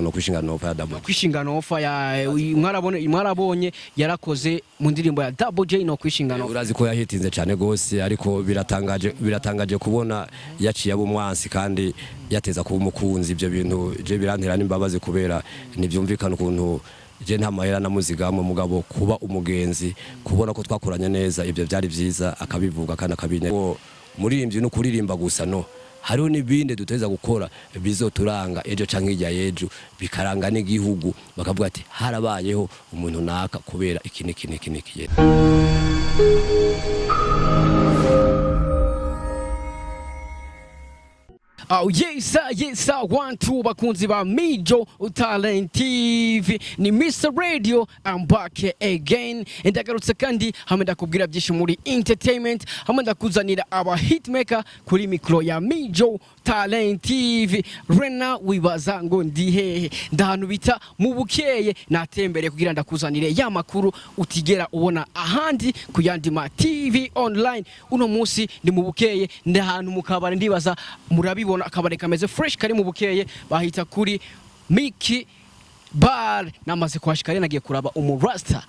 no kwishingana ofa ya Double J. Kwishingana ofa ya mwarabonye yarakoze mu ndirimbo ya Double J no kwishingana. Urazi ko yahitinze cyane gose ariko biratangaje kubona yaciye abumwansi kandi yateza kuba umukunzi. Ibyo bintu je birantera n'imbabazi kubera nivyumvikana ukuntu je nta mahera na muziga mu mugabo kuba umugenzi kubona ko twakoranye neza. Ibyo byari byiza akabivuga kandi akabinya muririmvye no kuririmba gusa no hariho n'ibindi duteza gukora bizoturanga ejo canke ijya yejo bikaranga n'igihugu bakavuga ati harabayeho umuntu naka kubera iki. Oh yes, 1-2 bakunzi ba Mijo Talent TV ni Mr Radio. I'm back again ndagarutse kandi hamwe ndakubwira byinshi muri entertainment, hamwe ndakuzanira aba hitmaker kuri micro ya Mijo Talent TV. Rena wibaza ngo ndi hehe? Ndahantu bita mu Bukeye natembere kugira ndakuzanire ya makuru utigera ubona ahandi kuyandi ma TV online. Uno munsi ndi mu Bukeye ndahantu mukabare ndibaza murabibona akabare kameze fresh kari mu Bukeye bahita kuri Miki Bar. Namaze kwashikari nagiye kuraba umurasta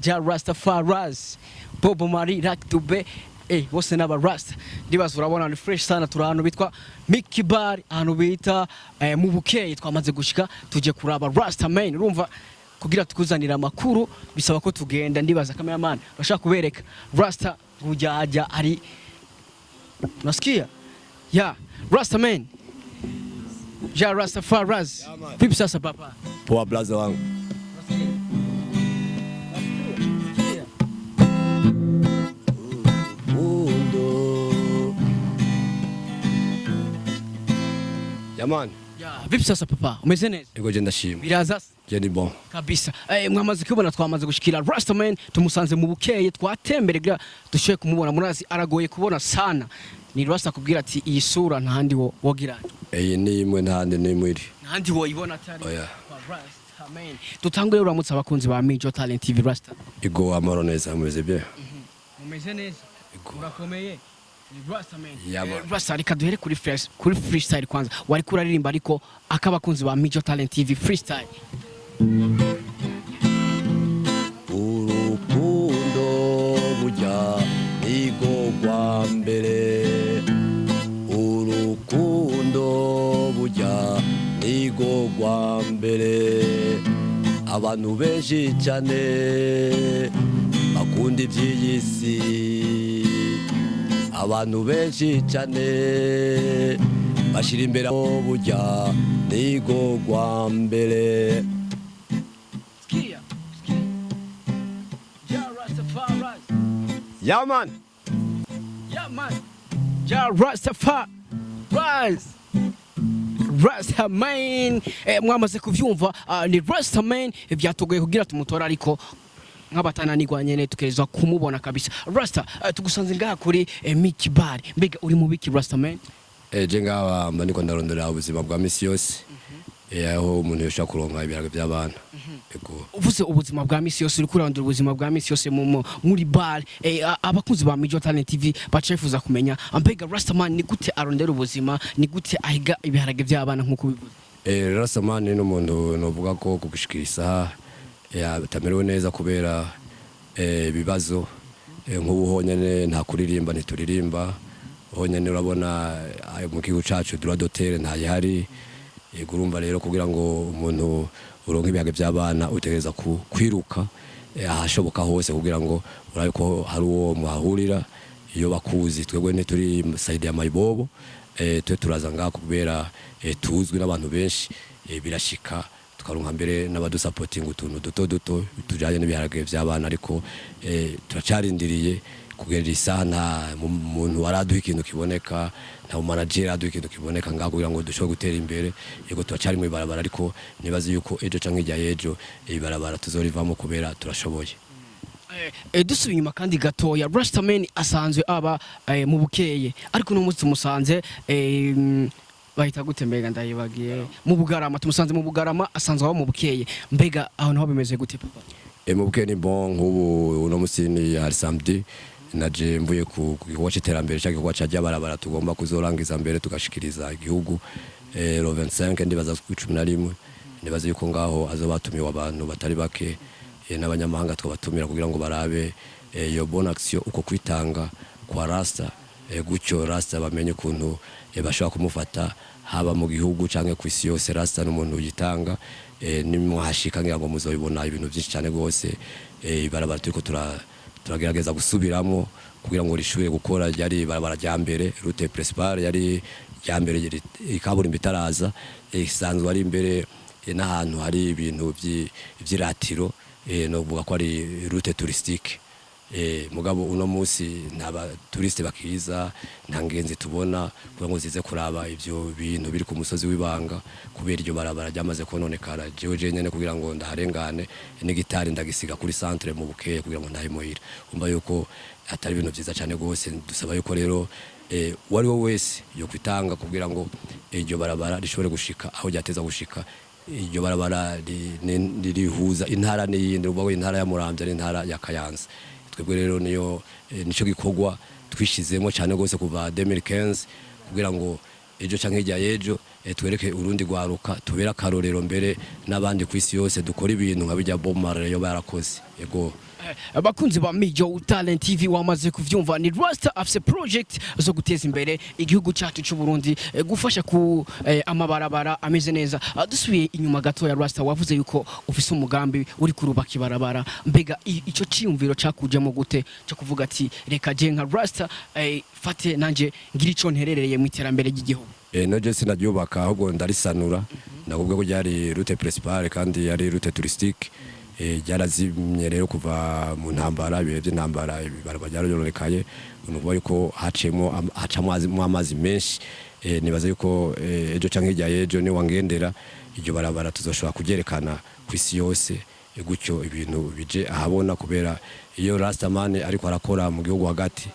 ja rasta faraz Bobo Mari Raktube bose n'aba rasta ndibaza urabona ni fresh sana. Turahano bitwa Miki Bar ahantu bita mu Bukeye twamaze gushika tuje kuraba rasta man. Urumva kugira tukuzanira amakuru bisaba ko tugenda. Ndibaza cameraman bashaka kubereka rasta rujaja ari nasikia ya Rasta man. Ja Rasta Faraz. Vipi sasa papa? Poa blaza wangu. Jamani. Ya vipi sasa papa? Umeze neza? Ego je ndashima. Biraza? Je ni bon. Kabisa. Mwamaze kubona twamaze gushikira Rasta man tumusanze mu Bukeye twatemberega dushoye kumubona murazi aragoye kubona sana. Ni Rasta kubwira ati iyi sura ntahandi wogira. Ni imwe ntahandi ni muri. Ntahandi woyibona atari. Oya. Rasta man. Tutangure uramutse abakunzi ba Mijo Talent TV Rasta. Ego amaro neza mumeze bien. Mumeze neza. Urakomeye. Ni Rasta man. Rasta reka duhere kuri freestyle kwanza. Wari kuraririmba ariko akabakunzi ba Mijo Talent TV freestyle. Urukundo burya nigo rwa mbere. Urukundo burya nigo rwa mbere. Abantu benshi cyane bakunda iby'iyi si. Abantu benshi cyane bashira imbere burya nigo rwa mbere. Yeah man. Ja Rastafari. Rasta man. Mwamaze kuvyumva ni Rasta man byatogoye kugira tumutora ariko nk'abatananirwa nyene tukereza kumubona kabisa. Rasta tugusanze ngaha kuri Miki Bar. Mbega uri mu biki Rasta man? Je ngaha mba niko ndarondera ubuzima bwa misi yose. Aho umuntu yoshaka kuronka ibiharage by'abana. Uvuze ubuzima bwa misi yose uri kurandura ubuzima bwa misi yose muri bar. Abakunzi ba Mijo Talent TV bacifuza kumenya ambega Rasta man ni gute arondera ubuzima, ni gute ahiga ibiharage by'abana nkuko bivuze. Rasta man ni umuntu novuga ko kugushikirisa tamerewe neza kubera ibibazo nk'ubuhonyene nta kuririmba ntituririmba. Honyene urabona mu gihugu cacu droit d'auteur nta yari. Urumva rero kugira ngo umuntu uronke ibiharage by'abana utegereza kwiruka ahashoboka hose kugira ngo urabe ko hari uwo mwahurira. Iyo bakuzi twebwe ne turi side ya Mayibobo twe turaza ngaha kubera tuzwi n'abantu benshi birashika tukaronka mbere n'abadusapotinga utuntu duto tujanye n'ibiharage by'abana ariko turacarindiriye kugerera isaha nta muntu waraduha ikintu kiboneka, nta manager aduha ikintu kiboneka ngaho kugira ngo dushobore gutera imbere. Yego turacari mu ibarabara ariko nibaze yuko ejo canke ijya yejo ibarabara tuzorivamo kubera turashoboye. Dusubiye inyuma kandi gatoya Rasta man asanzwe aba mu Bukeye ariko no munsi musanze bahita gute mbega ndayibagiye mu Bugarama. Tumusanze mu Bugarama asanzwe aba mu Bukeye. Mbega aho naho bimeze gute papa? Mu Bukeye ni bon nk'ubu uno musini hari samedi naje mvuye ku gikorwa cy'iterambere cyangwa gikorwa cyajya barabara tugomba kuzorangiza mbere tugashikiriza igihugu 25 ndibaza ku 11 nibaze yuko ngaho azobatumiwe abantu batari bake n'abanyamahanga twabatumira kugira ngo barabe iyo bonne action uko kwitanga kwa rasta gutyo rasta bamenye kuntu bashaka kumufata haba mu gihugu canke kwisi yose. Rasta n'umuntu yitanga nimwahashika ngira ngo muzobibona ibintu byinshi cyane gose. Ibarabara turiko turagerageza gusubiramo kugira ngo rishure gukora yari ibarabara rya mbere, route principale yari rya mbere ikaburimbo itaraza, isanzwe ari imbere n'ahantu hari ibintu by'iratiro, no kuvuga ko ari route touristique. Mugabo uno musi ntaba touriste bakiza, nta ngenzi tubona kugira ngo zize kuraba ivyo bintu biri ku musozi w'ibanga kubera iryo barabara ryamaze kononekara. Jewe nyene kugira ngo ndaharengane n'igitari ndagisiga kuri centre mu Bukeye kugira ngo ndahimuhira. Umva yuko atari ibintu byiza cyane gose. Dusaba yuko rero wari wo wese yo kwitanga kugira ngo iryo barabara rishobore gushika aho ryateza gushika. Iryo barabara ririhuza intara n'iyindi, ubaho intara ya Muramvya n'intara ya Kayanza. Twebwe rero nico gikorwa twishizemo cyane gose kuva 2015 kugira ngo ejo canke hirya yejo twereke urundi gwaruka tubera karorero mbere n'abandi kwisi yose dukora ibintu nka bijya bomare yo barakoze. Yego abakunzi ba Talent TV wamaze kuvyumva, ni Rasta afise project zo guteza imbere igihugu cyacu cy'u Burundi, gufasha ku amabarabara ameze neza. Dusubiye inyuma gato ya Rasta, wavuze yuko ufise umugambi uri kurubaka ibarabara, mbega ico ciyumviro cakujemo gute cyo kuvuga ati reka je nka Rasta fate nanje ngira ico nterereye mu iterambere ry'igihugu? Noje sinaryubaka ahubwo ndarisanura. Nakubwe ko ryari route principale kandi yari route touristique. Ryarazimye rero kuva mu ntambara, ibihe by'intambara ibarabara ryarononekaye. Nuvuga yuko hacamo amazi menshi. Nibaza yuko ejo canke hirya yejo ni wangendera iryo barabara tuzoshobora kugerekana kwisi yose, gutyo ibintu bije ahabona kubera iyo Rastaman ariko arakora mu gihugu hagati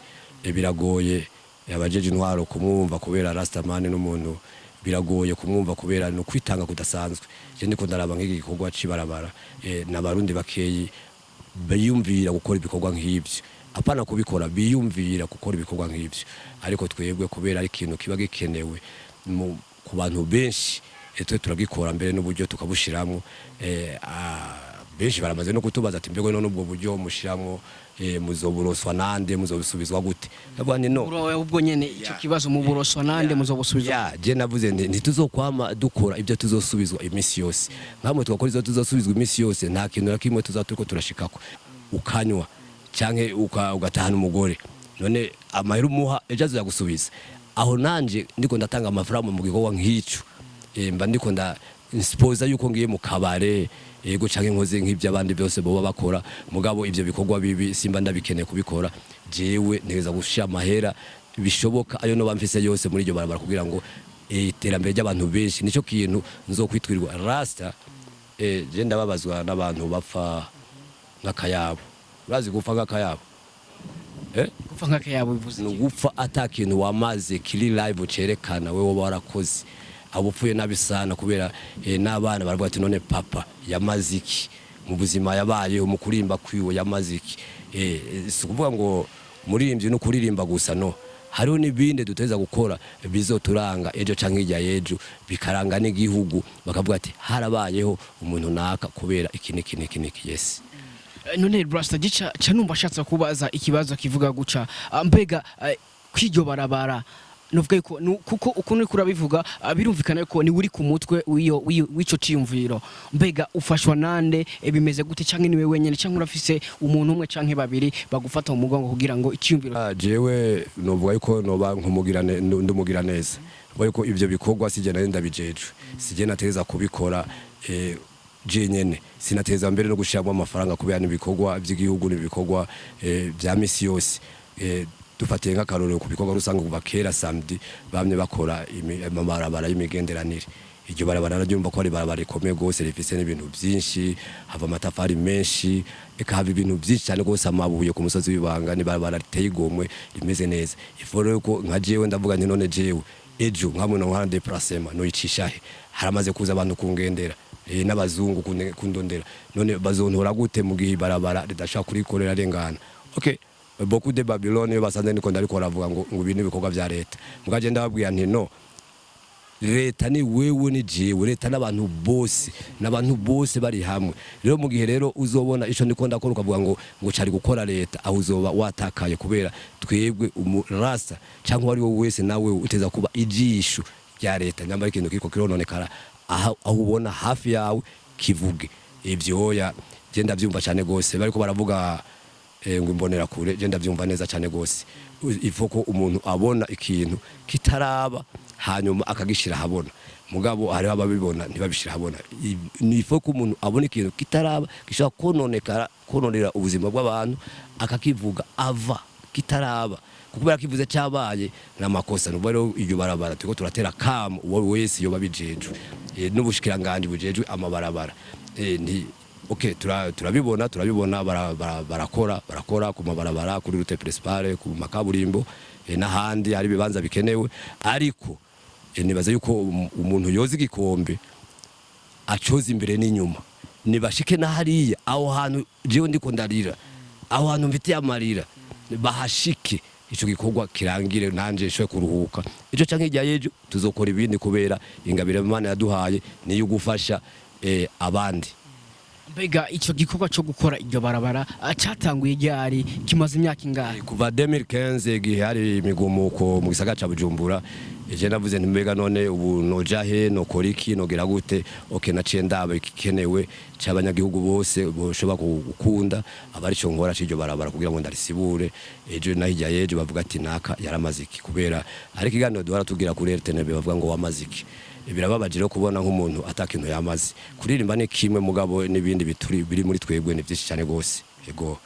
biragoye abajeje intwaro kumwumva kubera Rastaman n'umuntu biragoye kumwumva kubera no kwitanga kudasanzwe. Je ndiko ndaraba nk'iki gikorwa cibarabara n'abarundi bakeyi biyumvira gukora ibikorwa nk'ivyo, apana kubikora biyumvira gukora ibikorwa nk'ivyo. Ariko twebwe kubera ari ikintu kiba gikenewe ku bantu benshi, twe turagikora mbere n'uburyo tukabushiramwo. Benshi baramaze no kutubaza ati mbego none ubwo buryo mushiramo muzoburoswa nande, muzobusubizwa gute? Nabwo no ubwo nyene ico kibazo muburoswa nande, muzobusubizwa. Je navuze ntituzokwama dukora ibyo tuzosubizwa imisi yose. Nkamwe twakora izo tuzosubizwa imisi yose, nta kintu na kimwe tuzaturiko turashikako. Ukanywa canke ugatahana umugore, none amahera umuha ejo azagusubiza. Aho nanje ndiko ndatanga amafaranga mu gikorwa nk'ico, mba ndiko nda inspose yuko ngiye mu kabare yego canke nkoze nk'ibyo abandi byose boba bakora. Mugabo ivyo bikorwa bibi simba ndabikeneye kubikora. Jewe ntegeza gushira amahera bishoboka ayo no bamfise yose muri iryo barabara kugira ngo iterambere ry'abantu benshi. Nico kintu nzokwitwirwa Rasta. Je ndababazwa n'abantu bapfa nk'akayabo. Urazi gupfa nk'akayabo? Gupfa nk'akayabo bivuze gupfa atakintu wamaze kiri live cerekana wewe warakoze. Abupfuye nabisana kubera n'abana baravuga ati none papa yamaziki mu buzima yabaye umukurimba kwiwe yamaziki. Sikuvuga ngo murimbye no kuririmba gusa, no, hariho n'ibindi duteza gukora bizoturanga ejo canke hirya yejo bikaranga n'igihugu, bakavuga ati harabayeho umuntu naka kubera iki. Yes. None Rasta gica numva ashatse kubaza ikibazo kivuga guca, mbega kwiryo barabara novuga ko kuko ukuntu kurabivuga birumvikana ko ni uri ku mutwe w'ico ciyumviro, mbega ufashwa nande, bimeze gute canke niwe wenyene canke urafise umuntu umwe canke babiri bagufata mu mugongo kugira ngo iciyumviro? Jewe novuga yuko noba nkumugirane ndumugira neza, vuga yuko ivyo bikorwa sije nari ndabijejwe, sije nateza kubikora je nyene, sinateza mbere no gushiramo amafaranga kubera n'ibikorwa by'igihugu n'ibikorwa bya misi yose. Dufatiye nk'akarorero ku bikorwa rusange kuva kera samedi bamye bakora amabarabara y'imigenderanire. Iryo barabara naryumva ko ari barabara rikomeye gose, rifise n'ibintu byinshi, hava amatafari menshi, hava ibintu byinshi cyane gose, amabuye ku musozi w'ibanga. Ni barabara riteye igomwe rimeze neza. Iforo ko nka jewe ndavuga nti none jewe ejo nkamwe no nkande déplacement no yicishahe, haramaze kuza abantu kungendera n'abazungu kundondera, none bazontora gute mu gihe barabara ridashaka kurikorera rengana? Okay, beaucoup de Babylone basanze niko ndariko ravuga ngo ibintu bikorwa vya leta. Mugaje ndababwiye nti no, leta ni wewe ni jewe, leta n'abantu bose bari hamwe. Rero mu gihe rero uzobona ico ndiko ndakora ukavuga ngo cari gukora leta, aho uzoba watakaye, kubera twebwe umurasa cyangwa wari wowe wese nawe uteza kuba ijisho rya leta. Nyamba ikintu kiko kirononekara aho ubona hafi yawe kivuge. Ivyo hoya je ndavyumva cyane gose, bariko baravuga ngo imbonera kure, je ndavyumva neza cyane gose. Ifoko umuntu abona ikintu kitaraba hanyuma akagishira habona, mugabo hari ababibona ntibabishira habona. Ni ifoko umuntu abona ikintu kitaraba gishaka kononera ubuzima bw'abantu akakivuga ava kitaraba, kubera kivuze cyabaye n'amakosa. Nubo rero iyo barabara turiko turatera kamo uwo wese yoba bijejwe n'ubushikiranganje bujejwe amabarabara. Okay, turabibona barakora ku mabarabara, kuri route principale, ku makaburimbo n'ahandi hari bibanza bikenewe. Ariko nibaza yuko umuntu yoza igikombe acoza imbere n'inyuma, nibashike na hariya aho hantu jewe ndiko ndarira, aho hantu mfite amarira, bahashike ico gikorwa kirangire, nanje shwe kuruhuka. Ico canke ijya yejo tuzokora ibindi, kubera ingabire Imana yaduhaye niyo gufasha abandi. Mbega ico gikorwa cyo gukora iryo barabara cyatanguye ryari, kimaze imyaka ingahe? Kuva 2015 gihe hari imigumuko mu gisagara ca Bujumbura. Je navuze nti mbega none ubu noja he, nokora iki, nogera gute? Okay, naciye ndaba ikikenewe cy'abanyagihugu bose boshobora gukunda abari cyo nkora cy'iryo barabara kugira ngo ndarisibure. Ejo nahijya yejo bavuga ati naka yaramaziki, kubera ari kiganiro duhora tugira kuri RTNB bavuga ngo wamaziki. Birababaje rero kubona nk'umuntu atakintu yamaze. Kuririmba ni kimwe, mugabo n'ibindi biri muri twebwe ni byinshi cyane gose. Yego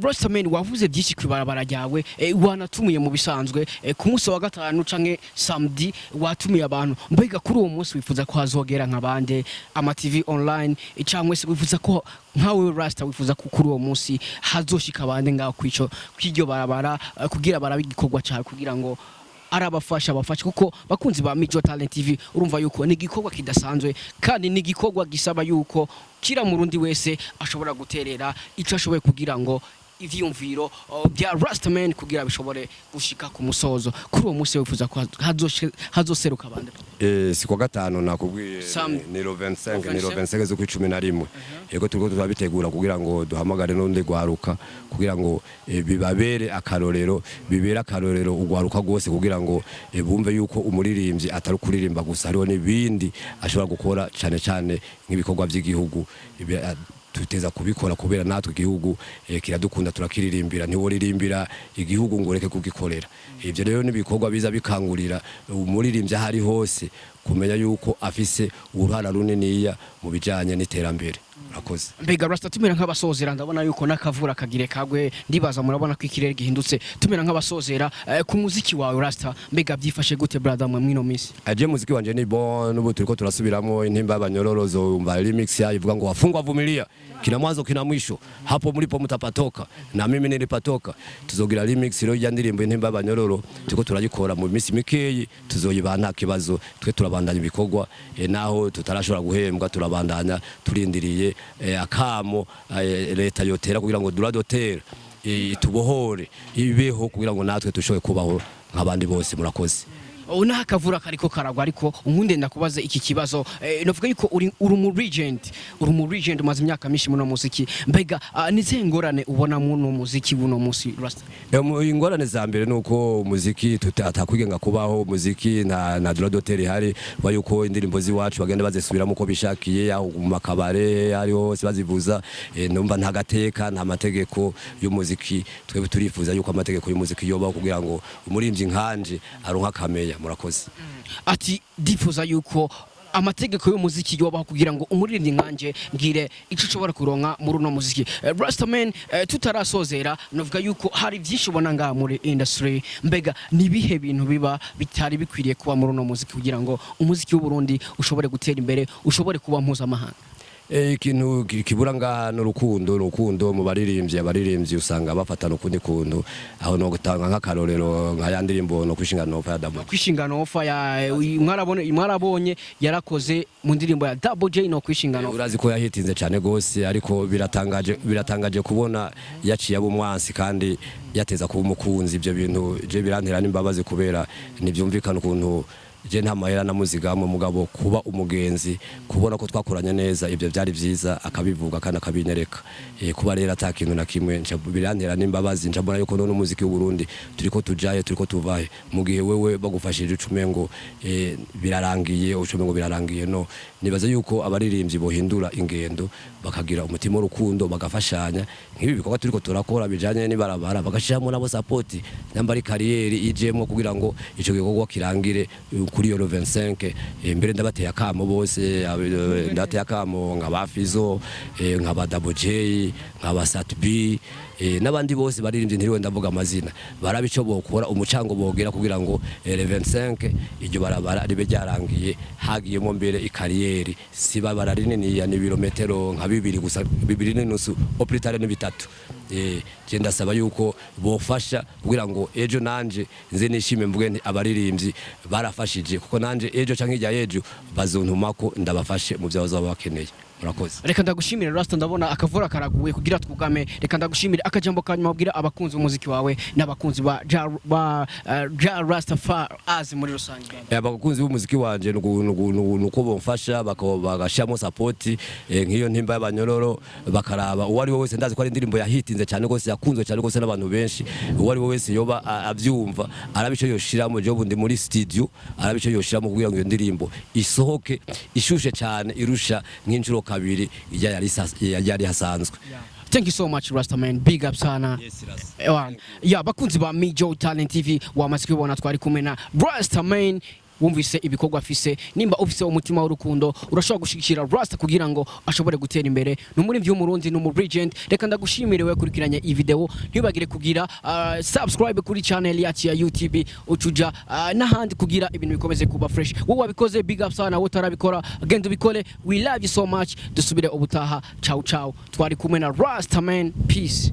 Rostaman, wavuze byinshi kwibarabara ryawe, wanatumiye mu bisanzwe ku munsi wa gatanu canke samedi watumiye abantu. Mbega kuri uwo munsi wifuza ko hazogera nk'abande ama TV online, cyangwa se wifuza ko nkawe Rasta wifuza ko kuri uwo munsi hazoshika abande ngaho kw'iryo barabara, kugira barabigikorwa cyane, kugira ngo arabafasha kuko bakunzi ba Mijo Talent TV urumva yuko ni gikorwa kidasanzwe, kandi ni gikorwa gisaba yuko kira murundi wese ashobora guterera ico ashoboye kugira ngo ivyumviro bya Rastaman kugira bishobore gushika ku musozo. Kuri uwo munsi wifuza ko hazoseruka abandi? Siko gatano nakubwiye ni 25 zo kwicumi na rimwe. Yego turiko turabitegura kugira ngo duhamagare n'undi gwaruka, kugira ngo bibabere akarorero, bibera akarorero ugwaruka gose, kugira ngo bumve yuko umuririmbyi atari kuririmba gusa, hariho n'ibindi ashobora gukora cyane cyane nk'ibikorwa by'igihugu. Tuteza kubikora kubera natwe igihugu kiradukunda, turakiririmbira. Ntiworirimbira igihugu ngo reke kugikorera. Ivyo rero nibikorwa biza bikangurira umuririmbyi ahari hose kumenya yuko afise uruhara runiniya mu bijanye n'iterambere. Murakoze. Mbega Rasta, tumera nk'abasozera, ndabona yuko nakavura kagire kagwe, ndibaza murabona ko ikirere gihindutse, tumera nk'abasozera ku muziki wawe Rasta, mbega byifashe gute brother mu mwino misi? Aje muziki wanje ni bon, nubu turiko turasubiramo intimba y'abanyororozo, umva remix ivuga ngo wafungwa vumilia, kina mwanzo kina mwisho, hapo mlipo mtapatoka na mimi nilipatoka. Tuzogira remix rero y'indirimbo intimba y'abanyororo, turiko turagikora mu misi mikeyi, tuzoyiba nta kibazo. Twe turabandanya ibikorwa, naho tutarashobora guhembwa turabandanya turindiriye akamo leta yotera kugira ngo duradotera tubohore ibeho, kugira ngo natwe tushoboye kubaho nk'abandi bose. Murakoze. Una hakavura kariko karagwa, ariko unkunde ndakubaza iki kibazo. Novuga yuko uri mu regent umaze imyaka myinshi mu muziki. Mbega nize ngorane ubona mu muziki buno musi Rasta? Ingorane za mbere nuko umuziki atakwigenga kubaho, umuziki na duradoteri hari bayuko indirimbo ziwacu bagenda bazisubiramo uko bishakiye, aho mu makabare ari hose bazivuza. Numva nta gateka, nta mategeko y'umuziki. Twebwe turifuza yuko amategeko y'umuziki yobaho kugira ngo umurimbyi nkanje aronka kameya. Murakoze. Ati difuza yuko amategeko y'umuziki yobaho kugira ngo umuririmbyi nkanje ngire ico ushobora kuronka muri uno muziki. Rastaman, tutarasozera novuga yuko hari byinshi ubona ngaha muri industry. Mbega nibihe bintu biba bitari bikwiriye kuba muri uno muziki kugira ngo umuziki w'u Burundi ushobore gutera imbere, ushobore kuba mpuzamahanga? ikintu kibura ngaha n'urukundo mu abaririmbyi usanga bafatana ukundi kuntu aho no gutanga nk'akarorero nka ya ndirimbo no kwishinga nofa ya Double kwishinga nofa ya mwarabonye yarakoze mu ndirimbo ya Double J no kwishinga nofa urazi ko yahitinze cyane gose ariko biratangaje kubona yaciye abumwansi kandi yateza kuba umukunzi ibyo bintu je birantera n'imbabazi kubera nivyumvikana ukuntu je nta mahera na muziga mu mugabo kuba umugenzi kubona ko twakoranye neza ibyo byari byiza akabivuga kandi akabinereka kuba rero atakintu na kimwe birantera n'imbabazi njabona yuko none umuziki w'u Burundi turiko tujaye turiko tuvaye mu gihe wewe bagufashije ucumengo birarangiye ucumengo birarangiye no nibaza yuko abaririmbyi bohindura ingendo bakagira umutima w'urukundo bagafashanya nk'ibi bikorwa turiko turakora bijanye n'ibarabara bagashiramo nabo support nambari kariyeri ijemo kugira ngo ico gikorwa kirangire kuri yo 25 mbere ndabateye akamo bose ndateye akamo nk'abafizo nk'abadabo J nk'abasatb n'abandi bose baririmbye ntiriwe ndavuga amazina barabico bokora umucango bogera kugira ngo 25 iryo barabara ribe ryarangiye hagiyemo mbere ikariyeri siba bararinini ya nibirometero nka 2 gusa 2.5 opritare ni 3 je ndasaba yuko bofasha kugira ngo ejo nanje nze nishime mvuge nti abaririmbyi barafashije kuko nanje ejo canke ijya ejo bazontumako ndabafashe mu byazo bakeneye murakoze reka ndagushimire Rasta ndabona akavura karaguye kugira twugame reka ndagushimire akajambo kanyuma ubwira abakunzi b'umuziki wawe n'abakunzi ba Rastafari az muri rusange abakunzi b'umuziki wanje nuko bomfasha bagashamo support nk'iyo ntimba y'abanyororo bakaraba uwari we wese ndazi ko ari indirimbo yahitinze cyane gose yakunzwe cyane gose n'abantu benshi uwari we wese yoba avyumva arabico yoshiramo je bundi muri studio arabico yoshiramo kugira ngo iyo ndirimbo isohoke ishushe cyane irusha nk'injuro kabiri yari hasanzwe. Thank you so much Rasta man, big up sana. Yeah, bakunzi ba Mijo Talent TV wamaze kubona twari kumwe na Rasta man wumvise ibikorwa afise nimba ufise umutima w'urukundo urashobora gushigikira Rasta kugira ngo ashobore gutera imbere n'umurivyi w'umurundi no regent reka ndagushimire we kurikiranye iyi video ntibagire kugira subscribe kuri channel yacu ya YouTube ucuja n'ahandi kugira ibintu bikomeze kuba fresh wowe wabikoze big up sana wowe tarabikora agenda ubikore we love you so much dusubire ubutaha ciao ciao twari kumwe na Rasta man peace.